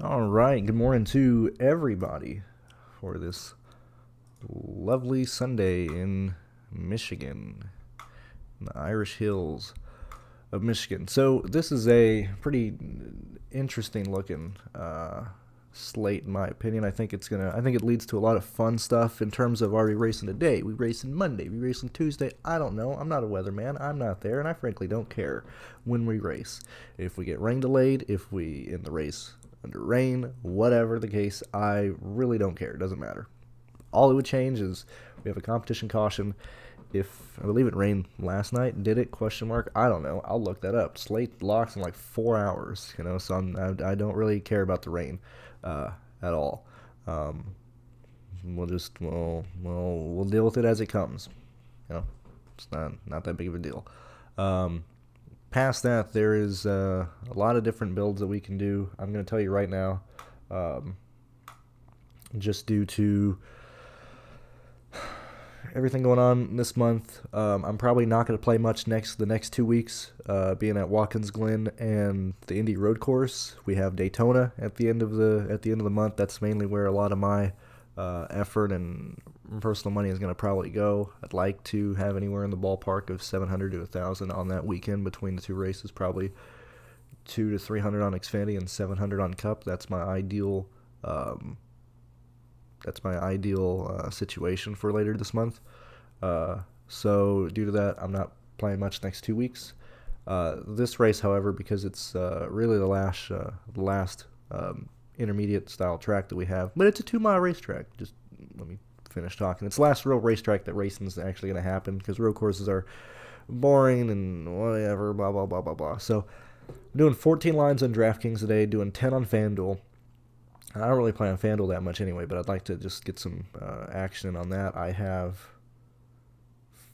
All right, good morning to everybody for this lovely Sunday in Michigan, in the Irish Hills of Michigan. So this is a pretty interesting looking slate, in my opinion. I think it leads to a lot of fun stuff in terms of already racing today. We race on Monday, we race on Tuesday. I don't know. I'm not a weatherman. I'm not there, and I frankly don't care when we race. If we get rain delayed, if we in the race under rain, whatever the case, I really don't care. It doesn't matter. All it would change is we have a competition caution. If I believe it rained last night, did it? Question mark. I don't know. I'll look that up. Slate locks in like 4 hours. So I don't really care about the rain at all. Um, we'll deal with it as it comes. It's not that big of a deal. Um, Past that, there is a lot of different builds that we can do. I'm going to tell you right now, um, just due to everything going on this month. I'm probably not going to play much the next 2 weeks, being at Watkins Glen and the Indy Road Course. We have Daytona at the end of the month. That's mainly where a lot of my effort and personal money is going to probably go. I'd like to have anywhere in the ballpark of 700 to 1,000 on that weekend between the two races. Probably 200 to 300 on Xfinity and 700 on Cup. That's my ideal. Situation for later this month. So due to that, I'm not playing much next 2 weeks. This race, however, because it's really the last intermediate style track that we have, but it's a 2 mile racetrack. Just let me finish talking. It's the last real racetrack that racing is actually going to happen because road courses are boring and whatever, blah blah blah blah blah. So I'm doing 14 lines on DraftKings today, doing 10 on FanDuel. I don't really play on FanDuel that much anyway, but I'd like to just get some action on that. I have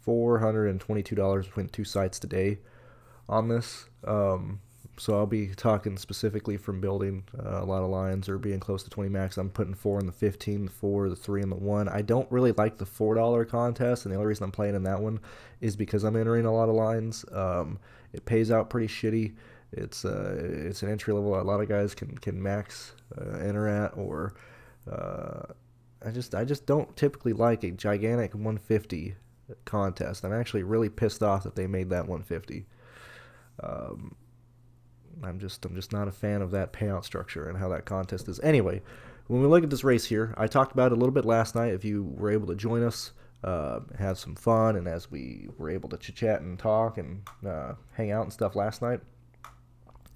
$422 between the two sites today on this. So I'll be talking specifically from building a lot of lines or being close to 20 max. I'm putting 4 in the 15, the 4, the 3, and the 1. I don't really like the $4 contest, and the only reason I'm playing in that one is because I'm entering a lot of lines. It pays out pretty shitty. It's an entry level. A lot of guys can max enter at, or I just don't typically like a gigantic 150 contest. I'm actually really pissed off that they made that 150. Um, I'm just not a fan of that payout structure and how that contest is. Anyway, when we look at this race here, I talked about it a little bit last night. If you were able to join us, have some fun, and as we were able to chit chat and talk and hang out and stuff last night,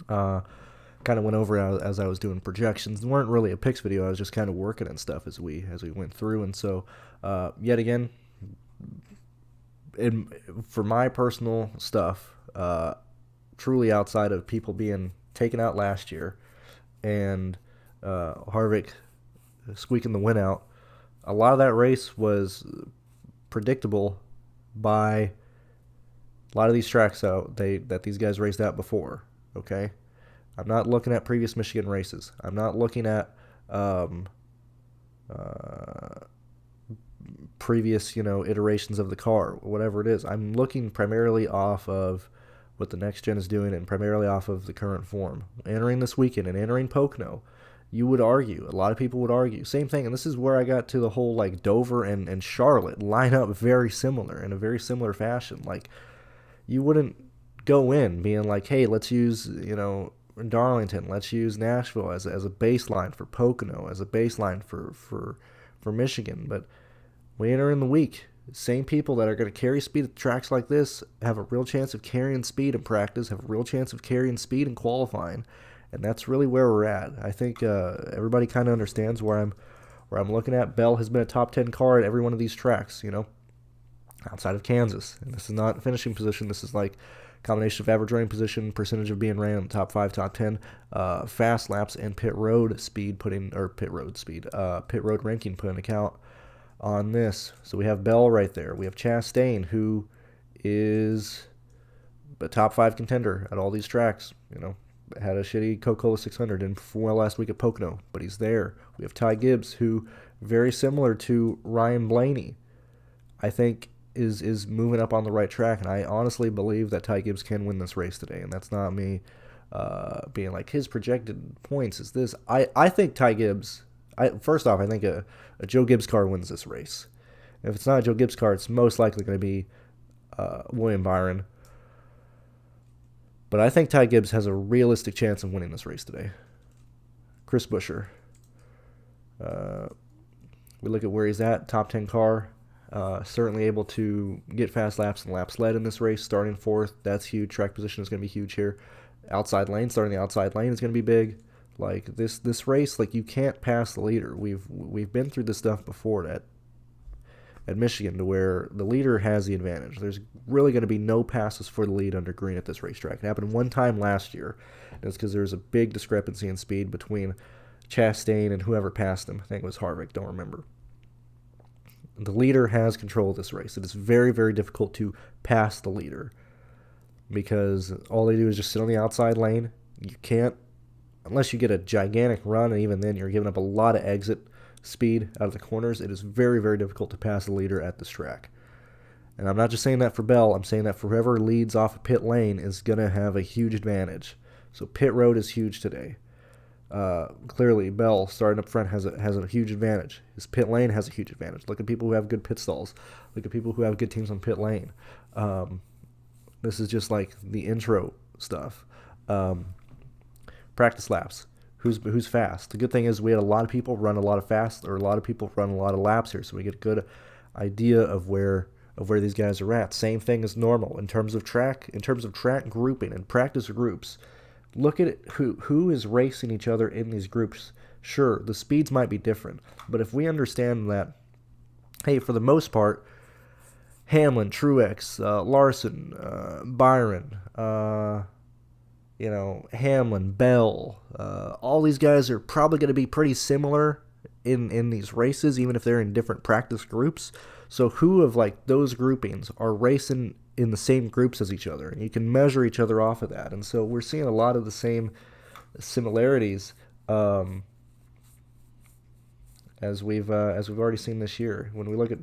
kind of went over as I was doing projections. It weren't really a picks video. I was just kind of working and stuff as we went through. And so, yet again, for my personal stuff, truly outside of people being taken out last year and Harvick squeaking the win out, a lot of that race was predictable by a lot of these tracks that these guys raced at before. Okay, I'm not looking at previous Michigan races. I'm not looking at uh, previous iterations of the car, whatever it is. I'm looking primarily off of what the next gen is doing and primarily off of the current form. Entering this weekend and entering Pocono, you would argue, a lot of people would argue, same thing, and this is where I got to the whole like Dover and Charlotte line up very similar in a very similar fashion. Like, you wouldn't go in being like, hey, let's use, Darlington, let's use Nashville as a baseline for Pocono, as a baseline for Michigan. But we enter in the week. Same people that are going to carry speed at tracks like this have a real chance of carrying speed in practice, have a real chance of carrying speed in qualifying, and that's really where we're at. I think everybody kind of understands where I'm looking at. Bell has been a top 10 car at every one of these tracks, outside of Kansas. And this is not finishing position. This is like combination of average running position, percentage of being ran in the top 5, top 10, fast laps, and pit road ranking put an account on this. So we have Bell right there. We have Chastain, who is a top 5 contender at all these tracks. Had a shitty Coca-Cola 600, didn't perform well last week at Pocono, but he's there. We have Ty Gibbs, who, very similar to Ryan Blaney, I think is moving up on the right track, and I honestly believe that Ty Gibbs can win this race today, and that's not me being like his projected points is this. I think Ty Gibbs. First off, I think a Joe Gibbs car wins this race. If it's not a Joe Gibbs car, it's most likely going to be William Byron. But I think Ty Gibbs has a realistic chance of winning this race today. Chris Buescher. We look at where he's at, top 10 car. Certainly able to get fast laps and laps led in this race, starting fourth. That's huge. Track position is going to be huge here. Outside lane, starting the outside lane is going to be big. Like this race, like you can't pass the leader. We've been through this stuff before at Michigan, to where the leader has the advantage. There's really going to be no passes for the lead under green at this racetrack. It happened one time last year, and it's because there's a big discrepancy in speed between Chastain and whoever passed him. I think it was Harvick, don't remember. The leader has control of this race. It is very, very difficult to pass the leader because all they do is just sit on the outside lane. You can't, unless you get a gigantic run, and even then you're giving up a lot of exit speed out of the corners. It is very, very difficult to pass the leader at this track. And I'm not just saying that for Bell. I'm saying that for whoever leads off of pit lane is going to have a huge advantage. So pit road is huge today. Clearly, Bell starting up front has a huge advantage. His pit lane has a huge advantage. Look at people who have good pit stalls. Look at people who have good teams on pit lane. This is just like the intro stuff. Practice laps. Who's fast? The good thing is we had a lot of people run a lot of laps here, so we get a good idea of where these guys are at. Same thing as normal in terms of track grouping and practice groups. Look at it, who is racing each other in these groups. Sure, the speeds might be different, but if we understand that, hey, for the most part, Hamlin, Truex, Larson, Byron, Hamlin, Bell, all these guys are probably going to be pretty similar in these races, even if they're in different practice groups. So who of like those groupings are racing in the same groups as each other? And you can measure each other off of that. And so we're seeing a lot of the same similarities as we've already seen this year. When we look at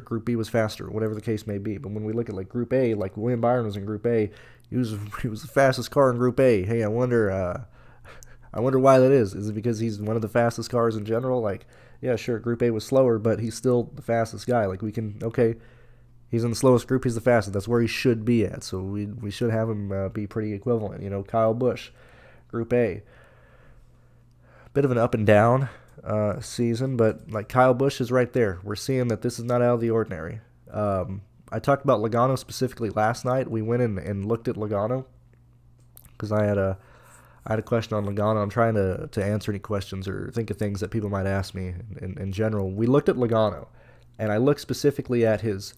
Group B was faster, whatever the case may be. But when we look at like Group A, like William Byron was in Group A, he was the fastest car in Group A. Hey, I wonder why that is. Is it because he's one of the fastest cars in general? Like, yeah, sure, Group A was slower, but he's still the fastest guy. Like he's in the slowest group, he's the fastest. That's where he should be at. So we should have him be pretty equivalent. Kyle Busch, Group A. Bit of an up and down season, but like Kyle Busch is right there. We're seeing that this is not out of the ordinary. I talked about Logano specifically last night. We went in and looked at Logano because I had a question on Logano. I'm trying to answer any questions or think of things that people might ask me in general. We looked at Logano, and I looked specifically at his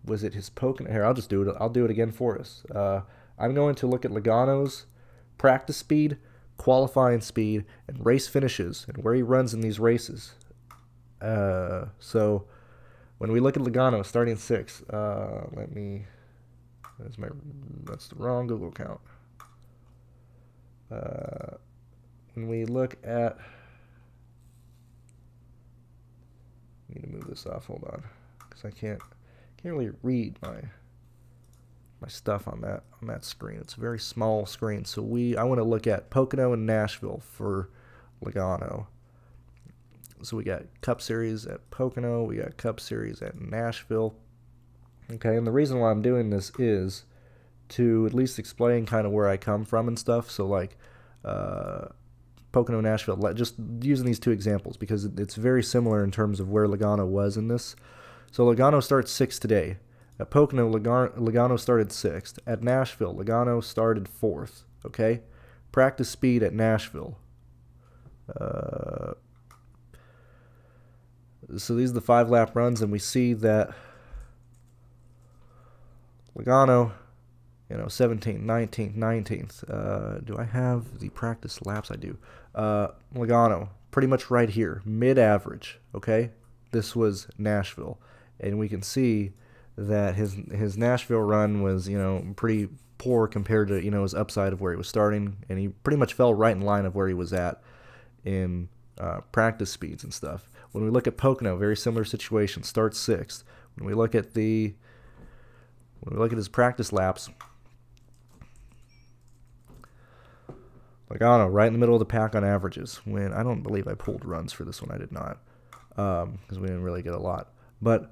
Pocono. Here, I'll just do it. I'll do it again for us. I'm going to look at Logano's practice speed, qualifying speed, and race finishes, and where he runs in these races. So when we look at Logano starting 6th, that's the wrong Google account. When we look at, I need to move this off. Hold on, because I can't really read my stuff on that screen. It's a very small screen. So I want to look at Pocono and Nashville for Logano. So we got Cup Series at Pocono, we got Cup Series at Nashville. Okay, and the reason why I'm doing this is to at least explain kind of where I come from and stuff. So like Pocono, Nashville, just using these two examples because it's very similar in terms of where Logano was in this. So Logano starts 6th today. At Pocono, Logano started 6th. At Nashville, Logano started 4th. Okay? Practice speed at Nashville. So these are the 5-lap runs, and we see that Logano, 17th, 19th, 19th. Do I have the practice laps? I do. Logano, pretty much right here, mid-average, okay? This was Nashville. And we can see that his Nashville run was, pretty poor compared to, his upside of where he was starting. And he pretty much fell right in line of where he was at in practice speeds and stuff. When we look at Pocono, very similar situation, starts 6th. When we look at his practice laps, Logano, right in the middle of the pack on averages. When I don't believe I pulled runs for this one. I did not, because we didn't really get a lot. But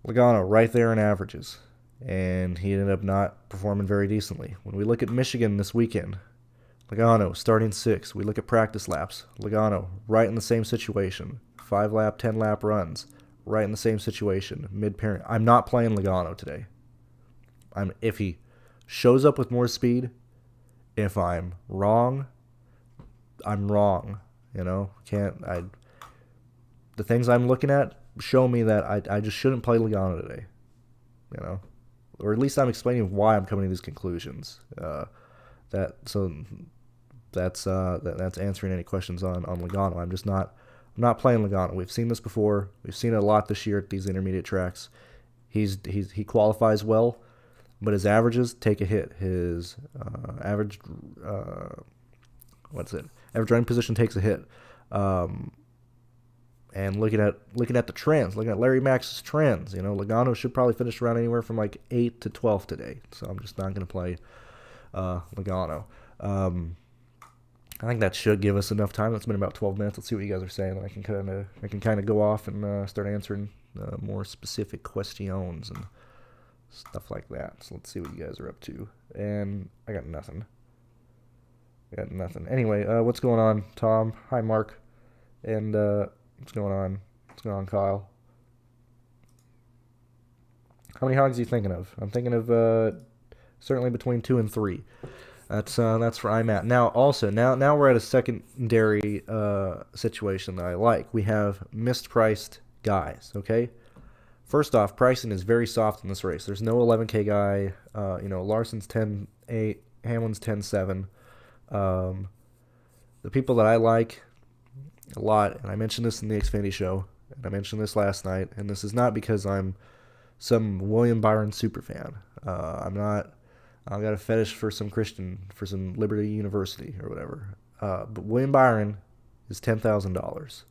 Logano, right there in averages. And he ended up not performing very decently. When we look at Michigan this weekend, Logano, starting 6. We look at practice laps. Logano, right in the same situation. 5-lap, 10-lap runs. Right in the same situation. Mid-pairing. I'm not playing Logano today. If he shows up with more speed, if I'm wrong, I'm wrong. The things I'm looking at show me that I just shouldn't play Logano today. Or at least I'm explaining why I'm coming to these conclusions. That's answering any questions on Logano. I'm not playing Logano. We've seen this before. We've seen it a lot this year at these intermediate tracks. He qualifies well, but his averages take a hit. His average running position takes a hit. And looking at the trends, looking at Larry Max's trends, Logano should probably finish around anywhere from like 8 to 12 today. So I'm just not going to play Logano. I think that should give us enough time. It's been about 12 minutes. Let's see what you guys are saying. I can kind of go off and start answering more specific questions and stuff like that. So let's see what you guys are up to. And I got nothing. Anyway, what's going on, Tom? Hi, Mark. And what's going on? Kyle? How many hogs are you thinking of? I'm thinking of certainly between 2 and 3. That's where I'm at. Now we're at a secondary situation that I like. We have mispriced guys, okay? First off, pricing is very soft in this race. There's no 11K guy. Larson's 10.8, Hamlin's 10.7. The people that I like a lot, and I mentioned this in the Xfinity show, and I mentioned this last night, and this is not because I'm some William Byron superfan. I've got a fetish for some Liberty University or whatever. But William Byron is $10,000.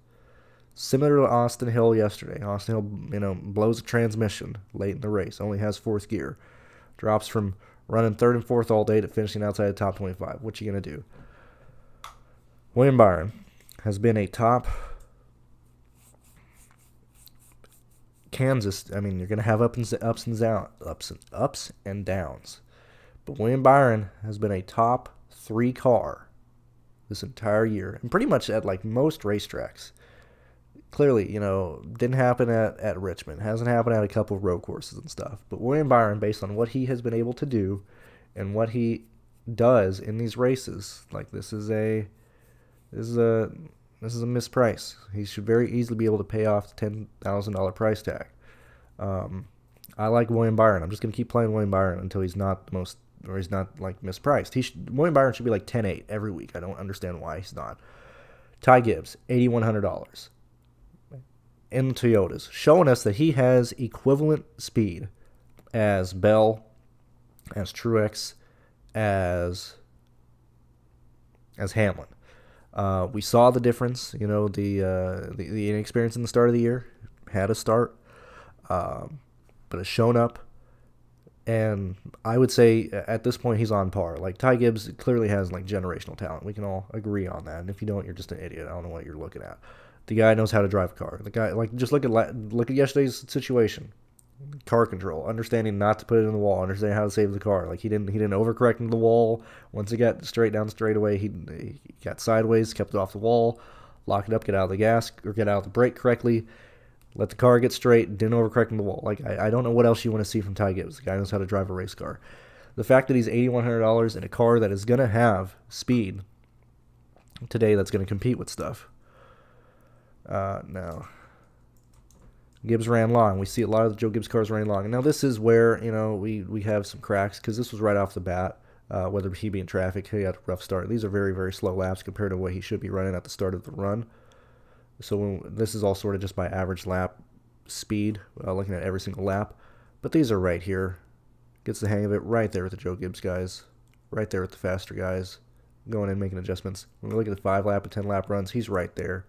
Similar to Austin Hill yesterday. Austin Hill, blows a transmission late in the race. Only has 4th gear. Drops from running 3rd and 4th all day to finishing outside the top 25. What you going to do? William Byron has been a top Kansas. You're going to have ups and downs. But William Byron has been a top 3 car this entire year, and pretty much at like most racetracks. Clearly, didn't happen at Richmond. Hasn't happened at a couple of road courses and stuff. But William Byron, based on what he has been able to do and what he does in these races, like this is a misprice. He should very easily be able to pay off the $10,000 price tag. I like William Byron. I'm just going to keep playing William Byron until he's not like mispriced. William Byron should be like 10.8 every week. I don't understand why he's not. Ty Gibbs, $8,100 in Toyotas, showing us that he has equivalent speed as Bell, as Truex, as Hamlin. We saw the difference. The inexperience in the start of the year had a start, but has shown up. And I would say at this point he's on par. Like Ty Gibbs clearly has like generational talent. We can all agree on that. And if you don't, you're just an idiot. I don't know what you're looking at. The guy knows how to drive a car. The guy, like, just look at yesterday's situation. Car control, understanding not to put it in the wall, understanding how to save the car. Like he didn't overcorrect into the wall. Once he got straight down straightaway, he got sideways, kept it off the wall, lock it up, get out of the gas or get out of the brake correctly. Let the car get straight, didn't overcorrect in the wall. Like, I don't know what else you want to see from Ty Gibbs. The guy knows how to drive a race car. The fact that he's $8,100 in a car that is going to have speed today that's going to compete with stuff. No. Gibbs ran long. We see a lot of the Joe Gibbs cars running long. And now this is where, we have some cracks because this was right off the bat. Whether he be in traffic, he had a rough start. These are very, very slow laps compared to what he should be running at the start of the run. So this is all sort of just by average lap speed, looking at every single lap. But these are right here. Gets the hang of it right there with the Joe Gibbs guys. Right there with the faster guys. Going in, making adjustments. When we look at the 5-lap and 10-lap runs, he's right there.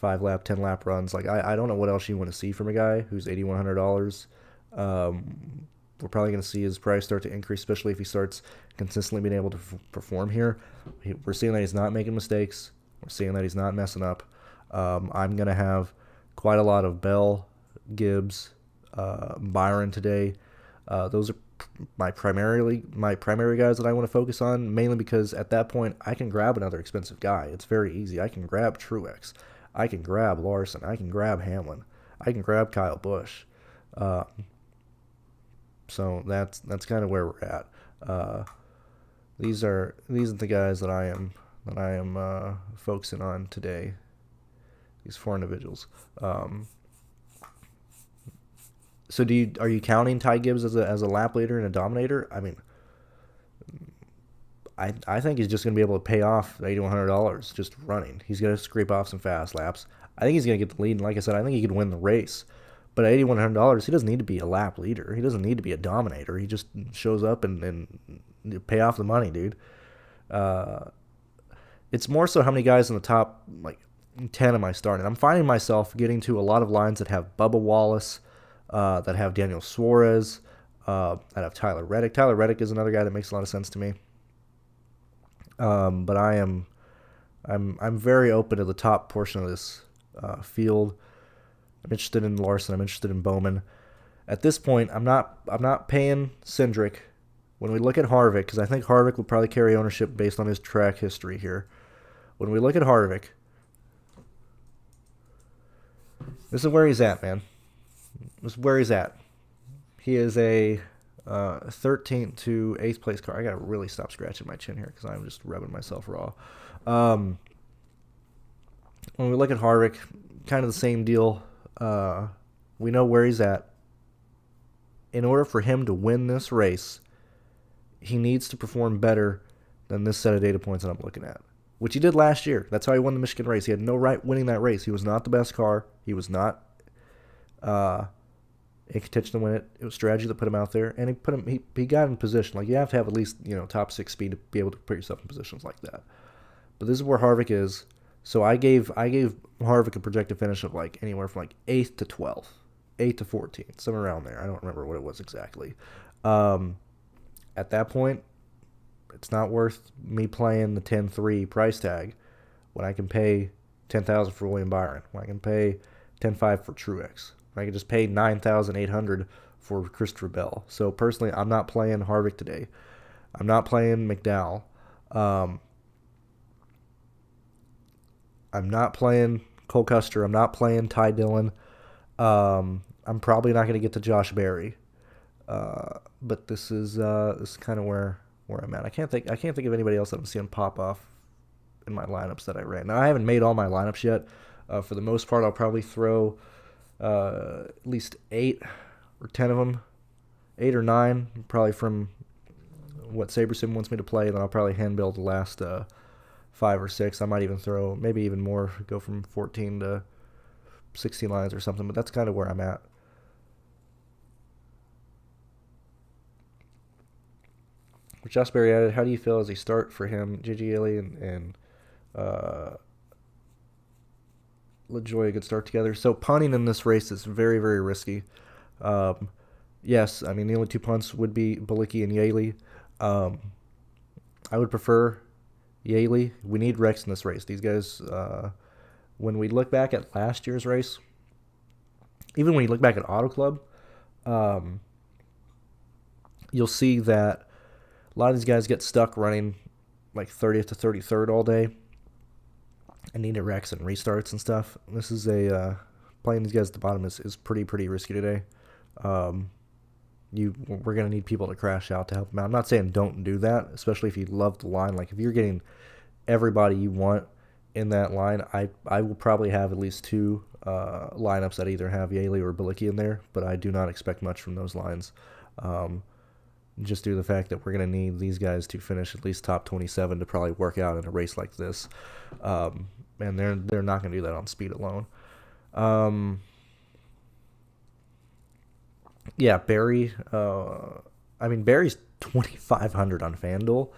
5-lap, 10-lap runs. Like, I don't know what else you want to see from a guy who's $8,100. we're probably going to see his price start to increase, especially if he starts consistently being able to perform here. We're seeing that he's not making mistakes. We're seeing that he's not messing up. I'm going to have quite a lot of Bell, Gibbs, Byron today. Those are my primary guys that I want to focus on, mainly because at that point I can grab another expensive guy. It's very easy. I can grab Truex. I can grab Larson. I can grab Hamlin. I can grab Kyle Busch. So that's kind of where we're at. These are the guys that I am focusing on today. These 4 individuals. So are you counting Ty Gibbs as a lap leader and a dominator? I mean, I think he's just going to be able to pay off $8,100 just running. He's going to scrape off some fast laps. I think he's going to get the lead, and like I said, I think he could win the race. But at $8,100, he doesn't need to be a lap leader. He doesn't need to be a dominator. He just shows up and pay off the money, dude. It's more so how many guys in the top 10 am I starting. I'm finding myself getting to a lot of lines that have Bubba Wallace, that have Daniel Suarez, that have Tyler Reddick. Tyler Reddick is another guy that makes a lot of sense to me. But I'm very open to the top portion of this field. I'm interested in Larson. I'm interested in Bowman. At this point, I'm not paying Cindric. When we look at Harvick, because I think Harvick will probably carry ownership based on his track history here. When we look at Harvick, this is where he's at, man. This is where he's at. He is a 13th to 8th place car. I got to really stop scratching my chin here because I'm just rubbing myself raw. When we look at Harvick, kind of the same deal. We know where he's at. In order for him to win this race, he needs to perform better than this set of data points that I'm looking at, which he did last year. That's how he won the Michigan race. He had no right winning that race. He was not the best car. He was not in contention to win it. It was strategy that put him out there, and he got in position. You have to have at least top 6 speed to be able to put yourself in positions like that. But this is where Harvick is. So I gave Harvick a projected finish of anywhere from 8th to 12th, 8th to 14th, somewhere around there. I don't remember what it was exactly. At that point, it's not worth me playing the 10-3 price tag when I can pay $10,000 for William Byron, when I can pay $10,500 for Truex, when I can just pay $9,800 for Christopher Bell. So personally, I'm not playing Harvick today. I'm not playing McDowell. I'm not playing Cole Custer. I'm not playing Ty Dillon. I'm probably not going to get to Josh Berry. But this is kind of where I'm at. I can't think of anybody else that I'm seeing pop off in my lineups that I ran. Now I haven't made all my lineups yet. For the most part, I'll probably throw at least 8 or 10 of them, 8 or 9, probably from what SaberSim wants me to play. Then I'll probably hand build the last 5 or 6. I might even throw maybe even more, go from 14 to 16 lines or something. But that's kind of where I'm at. Josh Berry added, how do you feel as a start for him? J.G. Ely and LaJoie could start together. So punting in this race is very, very risky. Yes, I mean, the only 2 punts would be Bilicki and Yaley. I would prefer Yaley. We need Rex in this race. These guys, when we look back at last year's race, even when you look back at Auto Club, you'll see that a lot of these guys get stuck running 30th to 33rd all day and needed wrecks and restarts and stuff. This is playing these guys at the bottom is pretty risky today. We're going to need people to crash out to help them out. I'm not saying don't do that, especially if you love the line. If you're getting everybody you want in that line, I will probably have at least 2 lineups that either have Yaley or Bilicki in there, but I do not expect much from those lines. Just due to the fact that we're going to need these guys to finish at least top 27 to probably work out in a race like this. And they're not going to do that on speed alone. Yeah, Barry. Barry's 2,500 on FanDuel.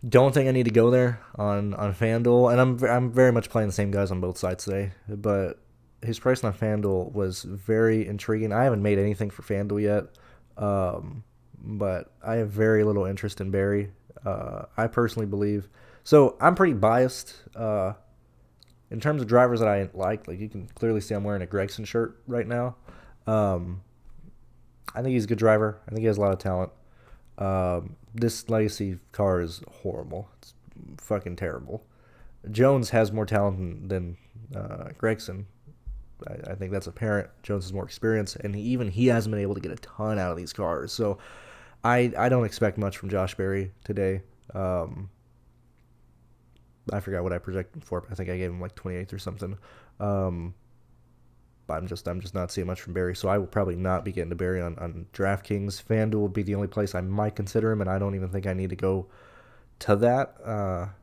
Don't think I need to go there on FanDuel. And I'm very much playing the same guys on both sides today. But his price on FanDuel was very intriguing. I haven't made anything for FanDuel yet. But I have very little interest in Barry. I personally believe. So I'm pretty biased in terms of drivers that I like. Like you can clearly see I'm wearing a Gregson shirt right now. Um, I think he's a good driver. I think he has a lot of talent. This legacy car is horrible. It's fucking terrible. Jones has more talent than Gregson. I think that's apparent. Jones has more experience, and he hasn't been able to get a ton out of these cars. So I don't expect much from Josh Berry today. I forgot what I projected for, but I think I gave him like 28th or something. But I'm just not seeing much from Barry, so I will probably not be getting to Barry on DraftKings. FanDuel will be the only place I might consider him, and I don't even think I need to go to that.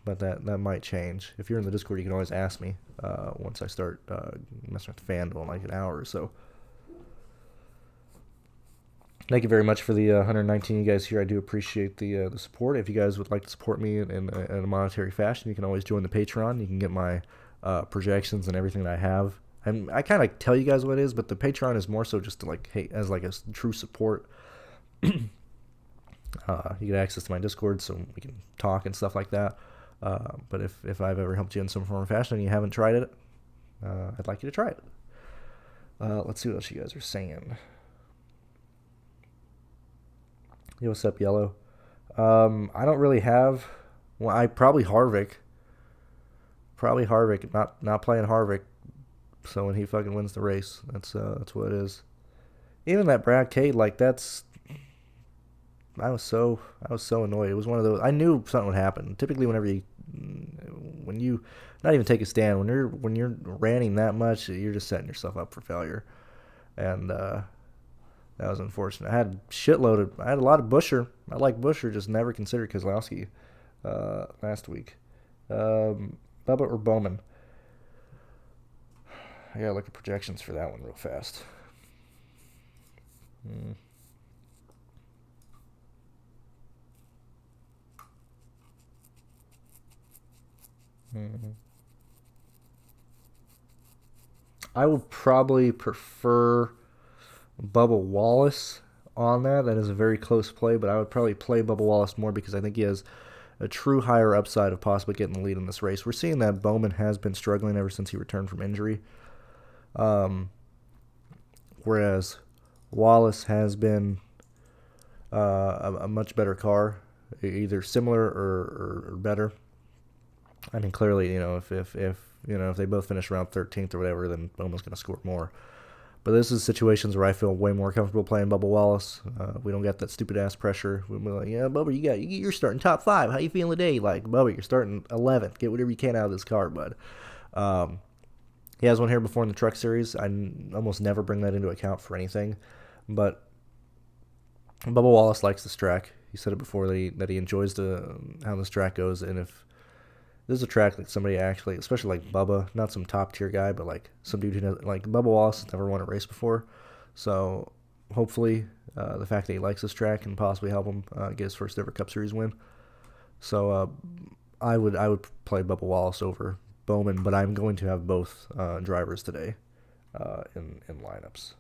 But that might change. If you're in the Discord, you can always ask me once I start messing with FanDuel in like an hour or so. Thank you very much for the 119 you guys here. I do appreciate the support. If you guys would like to support me in a monetary fashion, you can always join the Patreon. You can get my projections and everything that I have. And I kind of tell you guys what it is, but the Patreon is more so just to like, hey, as like a true support. You get access to my Discord, so we can talk and stuff like that. But if I've ever helped you in some form or fashion and you haven't tried it, I'd like you to try it. Let's see what else you guys are saying. Yo, what's up, Yellow? I don't really have. Well, I probably Harvick. Not playing Harvick. So when he fucking wins the race, that's what it is. Even that Brad Cade, like that's. I was so annoyed. It was one of those. I knew something would happen. Typically, when you not even take a stand, when you're ranting that much, you're just setting yourself up for failure. And that was unfortunate. I had a lot of Buescher. I like Buescher, just never considered Keselowski last week. Bubba or Bowman? I gotta look at projections for that one real fast. I would probably prefer Bubba Wallace on that. That is a very close play, but I would probably play Bubba Wallace more because I think he has a true higher upside of possibly getting the lead in this race. We're seeing that Bowman has been struggling ever since he returned from injury. Whereas Wallace has been a much better car, either similar or better. I mean, clearly, if they both finish around 13th or whatever, then Bowman's going to score more. But this is situations where I feel way more comfortable playing Bubba Wallace. We don't get that stupid ass pressure. We're like, yeah, Bubba, you're starting top 5. How you feeling today? Like, Bubba, you're starting 11th. Get whatever you can out of this car, bud. He has one here before in the Truck Series. I almost never bring that into account for anything, but Bubba Wallace likes this track. He said it before that he enjoys how this track goes, and if this is a track that somebody actually, especially like Bubba, not some top tier guy, but like some dude who knows, like Bubba Wallace has never won a race before. So hopefully the fact that he likes this track can possibly help him get his first ever Cup Series win. So I would play Bubba Wallace over Bowman, but I'm going to have both drivers today in lineups.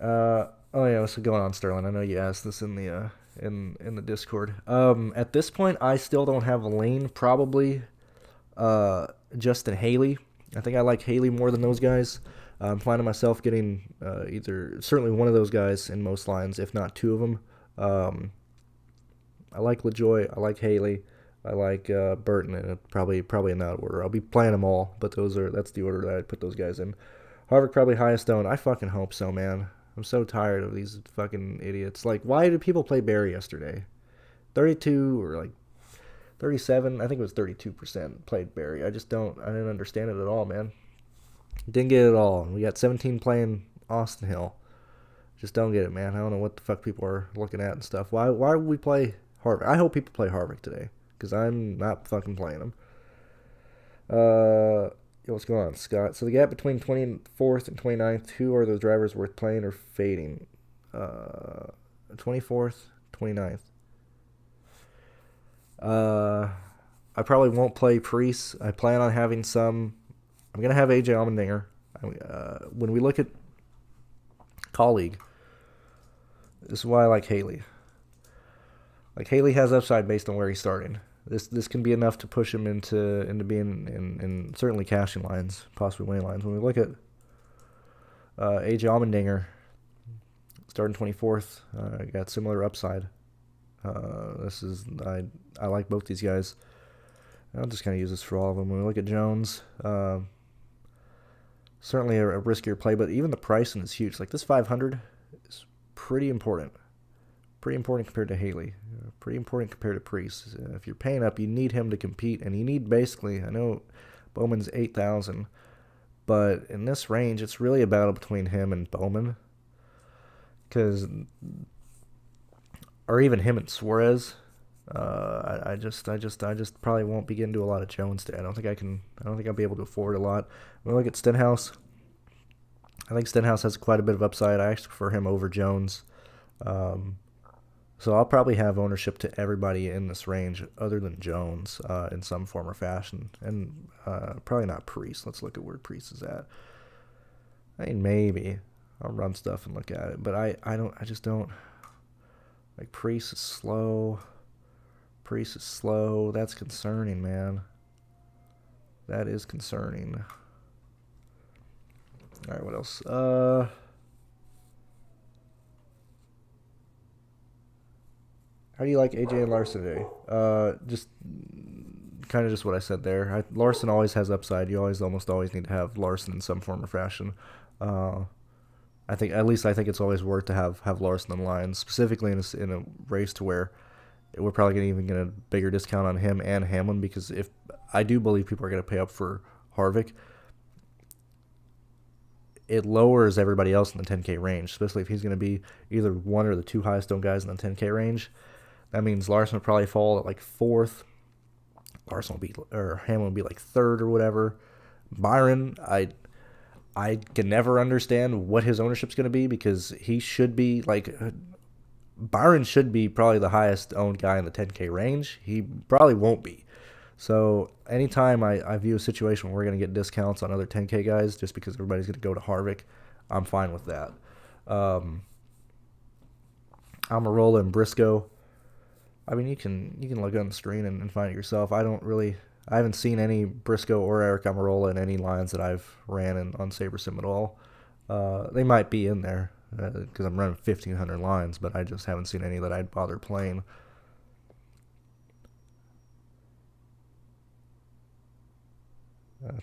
Oh yeah, what's going on, Sterling? I know you asked this in the Discord. At this point, I still don't have a lane. Probably Justin Haley. I think I like Haley more than those guys. I'm finding myself getting certainly one of those guys in most lines, if not two of them. I like LaJoy. I like Haley. I like Burton, and probably in that order. I'll be playing them all, but that's the order that I'd put those guys in. Harvick probably highest owned. I fucking hope so, man. I'm so tired of these fucking idiots. Like, why did people play Barry yesterday? 32 or like 37, I think it was 32% played Barry. I didn't understand it at all, man. Didn't get it at all. We got 17 playing Austin Hill. Just don't get it, man. I don't know what the fuck people are looking at and stuff. Why would we play Harvick? I hope people play Harvick today, because I'm not fucking playing him. What's going on, Scott? So the gap between 24th and 29th, who are those drivers worth playing or fading? 24th, 29th. I probably won't play Priest. I plan on having some. I'm going to have AJ Allmendinger. When we look at colleague. This is why I like Haley. Like, Haley has upside based on where he's starting. This can be enough to push him into being in certainly cashing lines, possibly winning lines. When we look at AJ Allmendinger, starting 24th, got similar upside. I like both these guys. I'll just kind of use this for all of them. When we look at Jones, certainly a riskier play, but even the pricing is huge. Like, this 500 is pretty important. Pretty important compared to Haley. Pretty important compared to Priest. If you're paying up, you need him to compete, and you need basically, I know Bowman's 8,000, but in this range, it's really a battle between him and Bowman, or even him and Suarez. I just probably won't be getting to a lot of Jones today. I don't think I'll be able to afford a lot. When we look at Stenhouse, I think Stenhouse has quite a bit of upside. I actually prefer him over Jones. So I'll probably have ownership to everybody in this range other than Jones in some form or fashion. And probably not Priest. Let's look at where Priest is at. I mean, maybe. I'll run stuff and look at it. But I just don't. Like, Priest is slow. That's concerning, man. That is concerning. All right, what else? How do you like AJ and Larson today? Just kind of just what I said there. Larson always has upside. You almost always need to have Larson in some form or fashion. I think it's always worth to have Larson in line, specifically in a race to where we're probably going to even get a bigger discount on him and Hamlin, because if I do believe people are going to pay up for Harvick, it lowers everybody else in the 10K range, especially if he's going to be either one or the two highest owned guys in the 10K range. That means Larson will probably fall at like 4th. Hamlin will be like 3rd or whatever. Byron, I can never understand what his ownership's going to be, because he should be Byron should be probably the highest owned guy in the 10K range. He probably won't be. So anytime I view a situation where we're going to get discounts on other 10K guys just because everybody's going to go to Harvick, I'm fine with that. Almirola and Briscoe. I mean, you can look on the screen and find it yourself. I haven't seen any Briscoe or Eric Almirola in any lines that I've ran on SaberSim at all. They might be in there because I'm running 1,500 lines, but I just haven't seen any that I'd bother playing.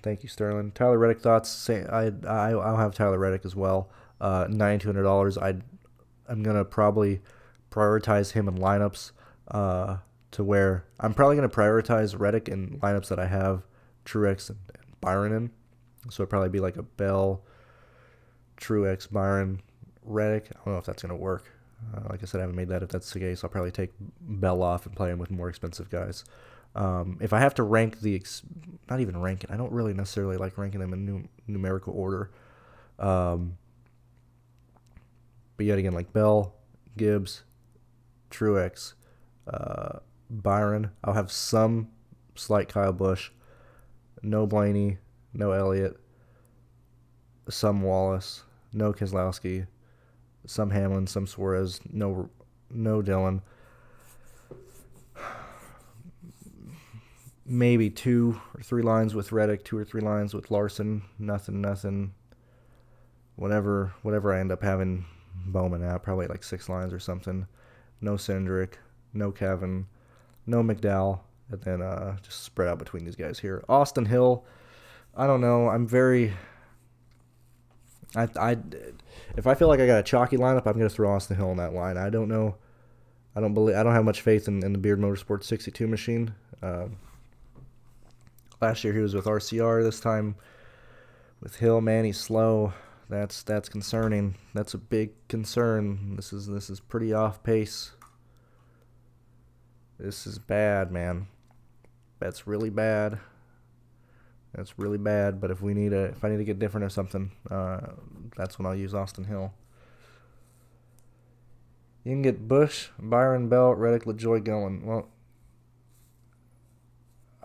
Thank you, Sterling. Tyler Reddick thoughts. I'll have Tyler Reddick as well. $9,200. I'm gonna probably prioritize him in lineups to where I'm probably gonna prioritize Reddick in lineups that I have Truex and Byron in. So it'd probably be like a Bell, Truex, Byron, Reddick. I don't know if that's gonna work. Like I said, I haven't made that. If that's the case, I'll probably take Bell off and play him with more expensive guys. If I have to rank not even rank it, I don't really necessarily like ranking them in numerical order. But yet again, like Bell, Gibbs, Truex, Byron. I'll have some slight Kyle Busch, no Blaney, no Elliott, some Wallace, no Keselowski, some Hamlin, some Suarez, no Dillon. Maybe 2 or 3 lines with Reddick, 2 or 3 lines with Larson. Nothing. Whatever I end up having Bowman at, probably like 6 lines or something. No Cindric, no Kevin, no McDowell, and then just spread out between these guys here. Austin Hill, I don't know. I'm very. If I feel like I got a chalky lineup, I'm gonna throw Austin Hill in that line. I don't know. I don't have much faith in the Beard Motorsports 62 machine. Last year he was with RCR. This time with Hill, man, he's slow. That's concerning. That's a big concern. This is pretty off pace. This is bad, man. That's really bad. That's really bad. But if I need to get different or something, that's when I'll use Austin Hill. You can get Busch, Byron, Bell, Reddick, LaJoy going. Well,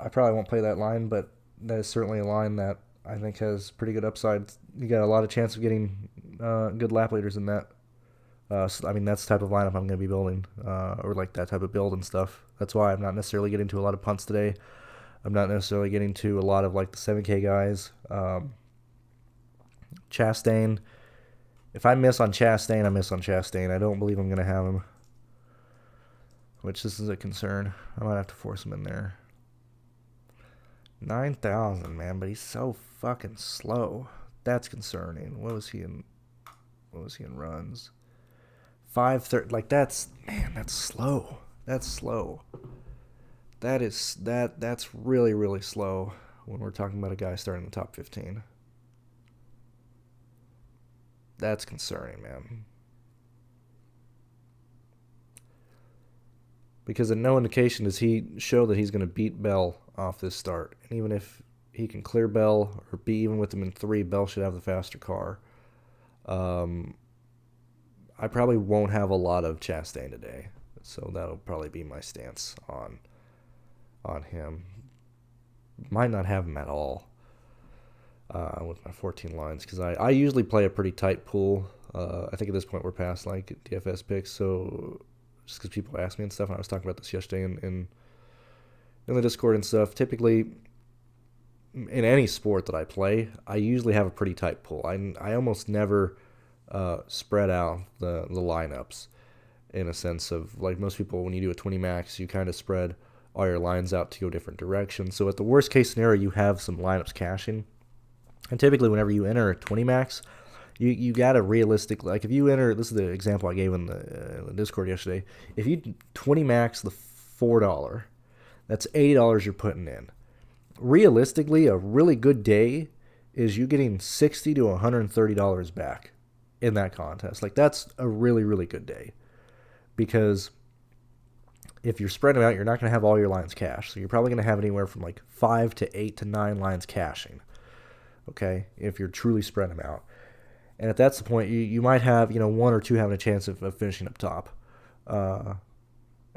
I probably won't play that line, but that is certainly a line that I think has pretty good upside. You got a lot of chance of getting good lap leaders in that. So, I mean, that's the type of lineup I'm going to be building, or like that type of build and stuff. That's why I'm not necessarily getting to a lot of punts today. I'm not necessarily getting to a lot of like the 7K guys. Chastain. If I miss on Chastain, I miss on Chastain. I don't believe I'm going to have him, which this is a concern. I might have to force him in there. 9,000, man, but he's so fucking slow. That's concerning. What was he in runs? 530. Like that's slow. That's slow. That's really, really slow when we're talking about a guy starting in the top 15. That's concerning, man. Because in no indication does he show that he's going to beat Bell off this start. And even if he can clear Bell or be even with him in 3, Bell should have the faster car. I probably won't have a lot of Chastain today. So that'll probably be my stance on him. Might not have him at all with my 14 lines. Because I usually play a pretty tight pool. I think at this point we're past like DFS picks. So just because people ask me and stuff, and I was talking about this yesterday in the Discord and stuff. Typically, in any sport that I play, I usually have a pretty tight pool. I almost never spread out the lineups in a sense of, like most people, when you do a 20 max, you kind of spread all your lines out to go different directions. So at the worst case scenario, you have some lineups cashing. And typically whenever you enter a 20 max, you got to realistically, like if you enter, this is the example I gave in the Discord yesterday, if you 20 max the $4, that's $80 you're putting in. Realistically, a really good day is you getting $60 to $130 back in that contest. Like that's a really, really good day. Because if you're spreading out, you're not going to have all your lines cashed. So you're probably going to have anywhere from like 5 to 8 to 9 lines cashing. Okay? If you're truly spreading them out. And if that's the point, you might have, 1 or 2 having a chance of finishing up top. And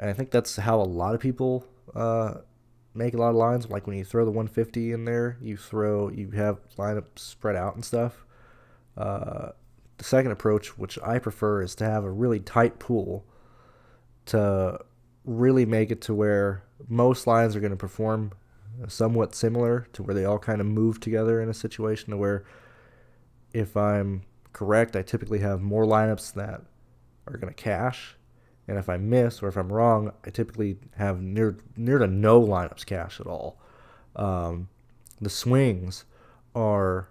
I think that's how a lot of people make a lot of lines. Like when you throw the 150 in there, you have lineups spread out and stuff. The second approach, which I prefer, is to have a really tight pool to really make it to where most lines are going to perform somewhat similar, to where they all kind of move together in a situation to where if I'm correct, I typically have more lineups that are going to cash. And if I miss or if I'm wrong, I typically have near to no lineups cash at all. The swings are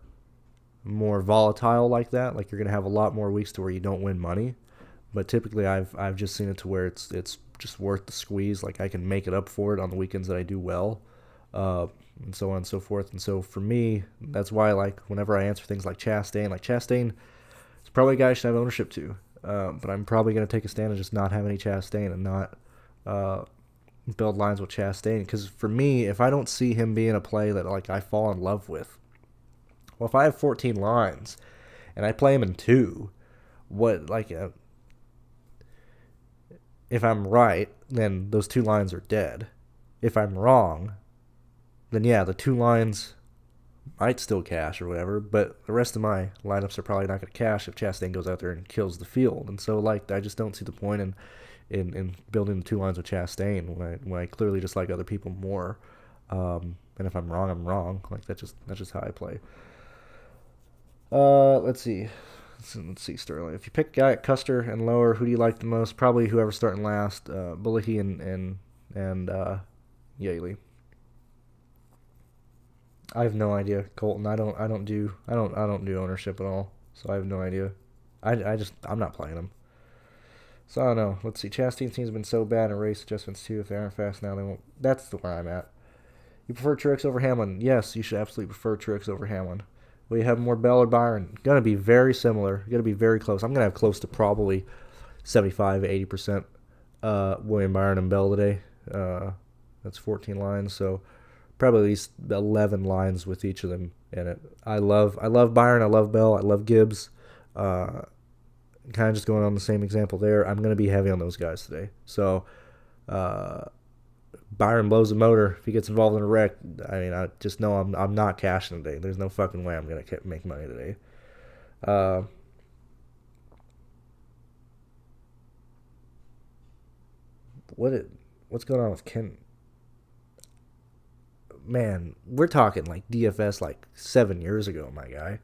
more volatile like that. Like you're going to have a lot more weeks to where you don't win money. But typically I've just seen it to where it's just worth the squeeze. Like I can make it up for it on the weekends that I do well. And so on and so forth. And so for me, that's why like whenever I answer things like Chastain is probably a guy I should have ownership to. But I'm probably going to take a stand and just not have any Chastain and not build lines with Chastain. Because for me, if I don't see him being a play that like I fall in love with, well, if I have 14 lines and I play him in 2, if I'm right, then those 2 lines are dead. If I'm wrong, then yeah, the 2 lines might still cash or whatever, but the rest of my lineups are probably not going to cash if Chastain goes out there and kills the field. And so, like, I just don't see the point in building the 2 lines with Chastain when I clearly just like other people more. And if I'm wrong, I'm wrong. Like that's just how I play. Let's see, Sterling. If you pick a guy at Custer and lower, who do you like the most? Probably whoever's starting last, Bullocky and Yaley. I have no idea, Colton. I don't do ownership at all, so I have no idea. I'm not playing them. So I don't know. Let's see. Chastain's team's been so bad in race adjustments too. If they aren't fast now, they won't. That's where I'm at. You prefer Truex over Hamlin? Yes, you should absolutely prefer Truex over Hamlin. Will you have more Bell or Byron? Going to be very similar. Going to be very close. I'm going to have close to probably 75, 80% William Byron and Bell today. That's 14 lines, so probably at least 11 lines with each of them in it. I love Byron. I love Bell. I love Gibbs. Kind of just going on the same example there. I'm going to be heavy on those guys today. So Byron blows the motor. If he gets involved in a wreck, I mean, I just know I'm not cashing today. There's no fucking way I'm going to make money today. What's going on with Ken? Man, we're talking like DFS like 7 years ago, my guy.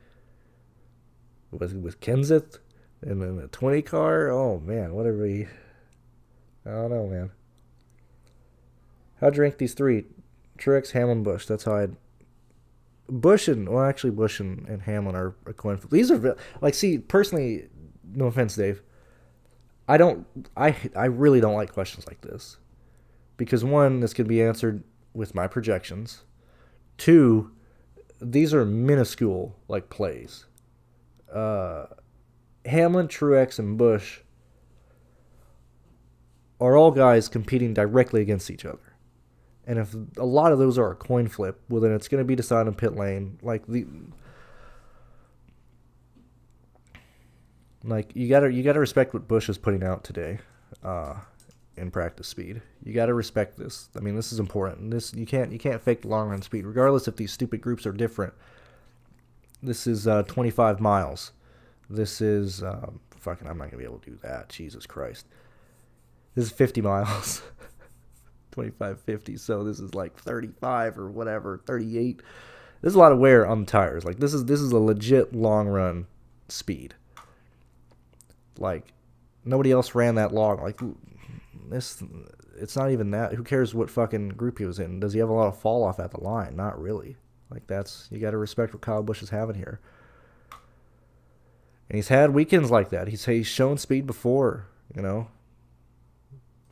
With Kenseth and then the 20 car. Oh man, whatever he. I don't know, man. How'd you rank these three? Truex, Hamlin, Busch. That's how I'd. Busch and Hamlin are a coin flip. These are like, see, personally, no offense, Dave. I really don't like questions like this, because one, this can be answered with my projections. Two, these are minuscule like plays. Hamlin, Truex, and Busch are all guys competing directly against each other. And if a lot of those are a coin flip, well, then it's going to be decided in pit lane. You gotta respect what Busch is putting out today, in practice speed. You gotta respect this. I mean, this is important. You can't fake the long run speed, regardless if these stupid groups are different. This is 25 miles. This is I'm not gonna be able to do that. Jesus Christ. This is 50 miles. 25, 50. So this is like 35 or whatever, 38. There's a lot of wear on the tires. Like this is a legit long run speed. Like nobody else ran that long. Like this, it's not even that. Who cares what fucking group he was in? Does he have a lot of fall off at the line? Not really. Like you got to respect what Kyle Busch is having here. And he's had weekends like that. He's shown speed before, you know.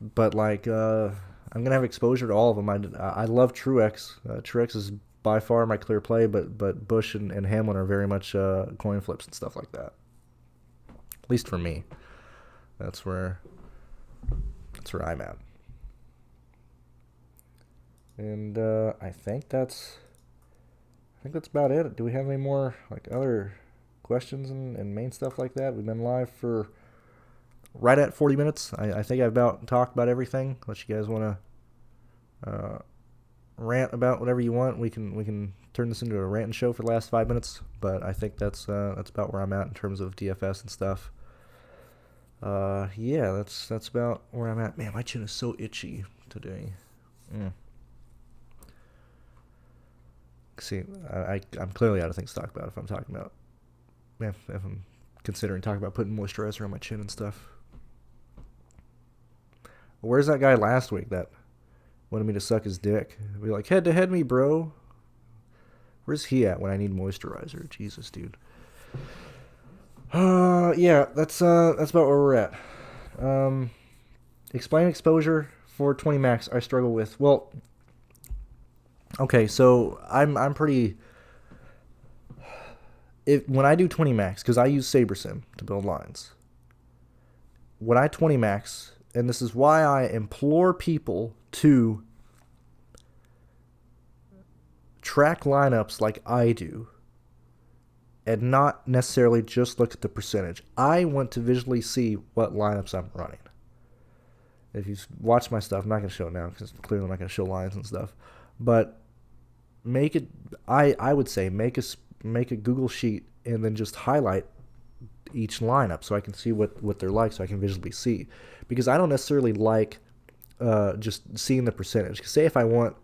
But like, I'm gonna have exposure to all of them. I love Truex. Truex is by far my clear play, but Busch and Hamlin are very much coin flips and stuff like that. At least for me, that's where I'm at. And I think that's about it. Do we have any more like other questions and main stuff like that? We've been live for right at 40 minutes. I think I've about talked about everything. Unless you guys want to rant about whatever you want, we can turn this into a ranting show for the last 5 minutes. But I think that's about where I'm at in terms of DFS and stuff. Yeah, that's about where I'm at. Man, my chin is so itchy today. See, I'm clearly out of things to talk about if I'm talking about. If I'm considering talking about putting moisturizer on my chin and stuff. Where's that guy last week that wanted me to suck his dick? Be like, head to head me, bro. Where's he at when I need moisturizer? Jesus, dude. Yeah, that's about where we're at. Explain exposure for 20 max I struggle with. Well, okay, so I'm pretty. When I do 20 max, because I use SaberSim to build lines. When I 20 max, and this is why I implore people to track lineups like I do, and not necessarily just look at the percentage. I want to visually see what lineups I'm running. If you watch my stuff, I'm not going to show it now because clearly I'm not going to show lines and stuff. But make it. I would say make a Google sheet and then just highlight each lineup so I can see what they're like, so I can visually see. Because I don't necessarily like just seeing the percentage. Because say if I want,